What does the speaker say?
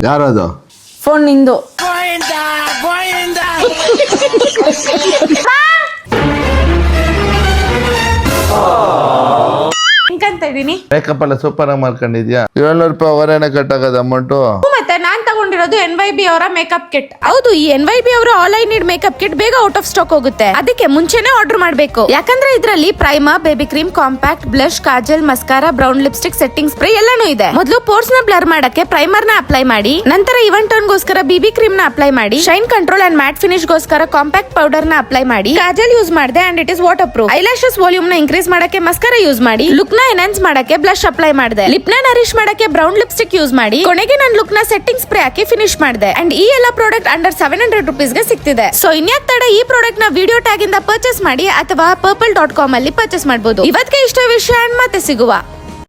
ಯಾರದು? ಫೋನ್ ನಿಂದು. ಹೆಂಗಂತ ಇದೀನಿ. ಮೇಕಪ್ ಎಲ್ಲ ಸೂಪರ್ ಆಗಿ ಮಾಡ್ಕೊಂಡಿದ್ಯಾ. 700 ರೂಪಾಯಿ ಅವರೇನೆ ಕಟ್ಟಾಗದ ಅಮೌಂಟು. ಮತ್ತೆ ನಾನ್ ತಗೊಂಡಿರೋದು NYB ಅವರ ಮೇಕಪ್ ಕಿಟ್. ಹೌದು, ಈ NYB ಅವರ all I need makeup kit ಬೇಗ ಔಟ್ ಆಫ್ ಸ್ಟಾಕ್ ಹೋಗುತ್ತೆ. ಅದಕ್ಕೆ ಮುಂಚೆನೆ ಆರ್ಡರ್ ಮಾಡ್ಬೇಕು. ಯಾಕಂದ್ರೆ ಇದ್ರಲ್ಲಿ primer, baby cream, compact, blush, kajal, mascara, brown lipstick, setting spray ಎಲ್ಲಾನು ಇದೆ. ಮೊದಲು ಪೋರ್ಸ್ ನ ಬ್ಲರ್ ಮಾಡಕ್ಕೆ ಪ್ರೈಮರ್ ನ ಅಪ್ಲೈ ಮಾಡಿ, ನಂತರ ಇವನ್ ಟೋನ್ ಗೋಸ್ಕರ BB ಕ್ರೀಮ್ ನ ಅಪ್ಲೈ ಮಾಡಿ, shine control and mat finish ಗೋಸ್ಕರ ಕಾಂಪ್ಯಾಕ್ಟ್ ಪೌಡರ್ ನ ಅಪ್ಲೈ ಮಾಡಿ, ಕಾಜಲ್ ಯೂಸ್ ಮಾಡಿದೆ and it is water proof. Eyelashes volume ನ ಇನ್ಕ್ರೀಸ್ ಮಾಡಕ್ಕೆ ಮಸ್ಕಾರಾ ಯೂಸ್ ಮಾಡಿ, ಲುಕ್ ನ ಎನ್ಹಾನ್ಸ್ ಮಾಡಕ್ಕೆ ಬ್ಲಷ್ ಅಪ್ಲೈ ಮಾಡಿದೆ, ಲಿಪ್ ನ ನರಿಶ್ ಮಾಡಕ್ಕೆ ಬ್ರೌನ್ ಲಿಪ್ಸ್ಟಿಕ್ ಯೂಸ್ ಮಾಡಿ, ಕೊನೆಗೆ ನನ್ನ ಲುಕ್ ನ ಸೆಟ್ಟಿಂಗ್ ಸ್ಪ್ರೇ ಹಾಕಿ ಫಿನಿಶ್ ಮಾಡಿದೆ. ಅಂಡ್ ಈ ಎಲ್ಲ ಪ್ರಾಡಕ್ಟ್ ಅಂಡರ್ 700 ರೂಪೀಸ್ ಗೆ ಸಿಗ್ತಿದೆ. ಸೊ ಇನ್ಯಾಕ್ ತಡ, ಈ ಪ್ರಾಡಕ್ಟ್ ನ ವಿಡಿಯೋ ಟ್ಯಾಗ್ ಇಂದ ಪರ್ಚೇಸ್ ಮಾಡಿ ಅಥವಾ purple.com ಅಲ್ಲಿ ಪರ್ಚೇಸ್ ಮಾಡಬಹುದು. ಇವತ್ತಿಗೆ ಇಷ್ಟ ವಿಷಯ, ಮತ್ತೆ ಸಿಗುವ.